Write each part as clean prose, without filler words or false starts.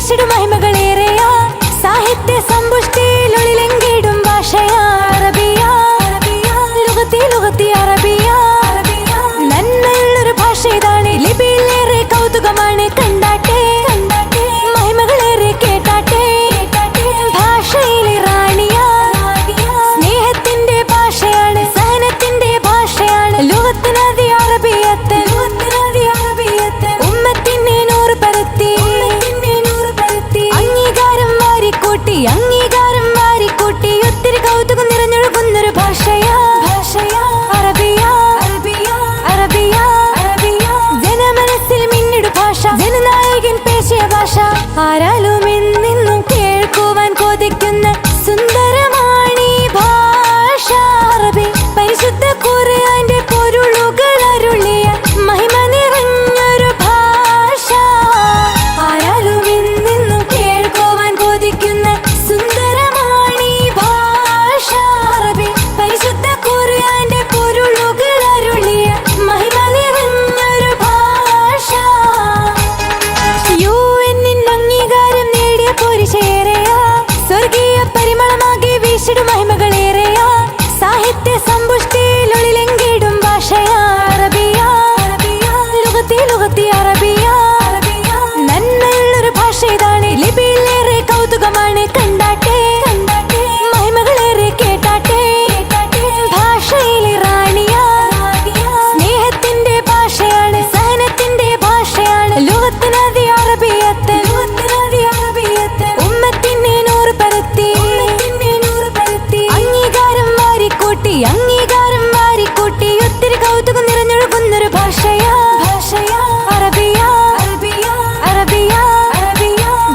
വീശിടും മഹിമകളേറെയ സാഹിത്യ സമ്പുഷ്ടിയിലൊളിലെങ്കിടും ഭാഷയ അറബിയ ലുഗത്തി ലുഗത്തി അറബിയ നന്മയുള്ളൊരു ഭാഷ ഇതാണ് ലിപിയിലേറെ കൗതുകമാണ് കണ്ടാട്ടെ മഹിമകളേറെ കേട്ടാട്ടെ ഭാഷയിലെ റാണിയ സ്നേഹത്തിന്റെ ഭാഷയാണ് സഹനത്തിന്റെ ഭാഷയാണ് ലുഗത്ത് നദി അറബിയത്ത് ഉമ്മത്തിനെ നൂറ് പരത്തി അംഗീകാരം വാരിക്കൂട്ടി ഒത്തിരി കൗതുകം നിറഞ്ഞൊഴുകുന്നൊരു ഭാഷയാ അറബിയ ജനമനസ്സിൽ മിന്നിടു ഭാഷ ജനനായകൻ പേശിയ ഭാഷ ആരാലും എന്നെന്നും കേൾക്കുവാൻ കൊതിക്കുന്ന സുന്ദരമാണീ ഭാഷ അറബി പരിശുദ്ധ ഖുർആന്റെ പൊരുളുകൾ അരുളിയ മഹിമ നിറഞ്ഞൊരു ഭാഷ ആരാലും എന്നെന്നും കേൾക്കുവാൻ കൊതിക്കുന്ന സുന്ദരമാണീ ഭാഷ അറബി പരിശുദ്ധ ഖുർആന്റെ പൊരുളുകൾ അരുളിയ മഹിമ നിറഞ്ഞൊരു ഭാഷ UN-ൻ അംഗീകാരം നേടിയ പോരിശേറെയ സ്വർഗീയ പരിമളമാകെ വീശിടും മഹിമകളേറെയ സാഹിത്യ സമ്പുഷ്ടിയിലൊളിലെങ്കിടും ഭാഷയ അറബിയ ലുഗത്തി ലുഗത്തി അറബിയ നന്മയുള്ളൊരു ഭാഷ ഇതാണ് ലിപിയിലേറെ കൗതുകമാണ് കണ്ടാട്ടെ മഹിമകളേറെ കേട്ടാട്ടെ ഭാഷയിലെ റാണിയ സ്നേഹത്തിന്റെ ഭാഷയാണ് സഹനത്തിന്റെ ഭാഷയാണ് ലുഗത്ത് നദി അറബിയത്ത് ഉമ്മത്തിനെ നൂറ് പരത്തി അംഗീകാരം വാരിക്കൂട്ടി ഒത്തിരി കൗതുകം നിറഞ്ഞൊഴുകുന്നൊരു ഭാഷയാ അറബിയ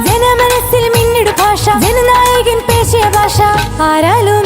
ജനമനസ്സിൽ മിന്നിടു ഭാഷ ജനനായകൻ പേശിയ ഭാഷ ആരാലും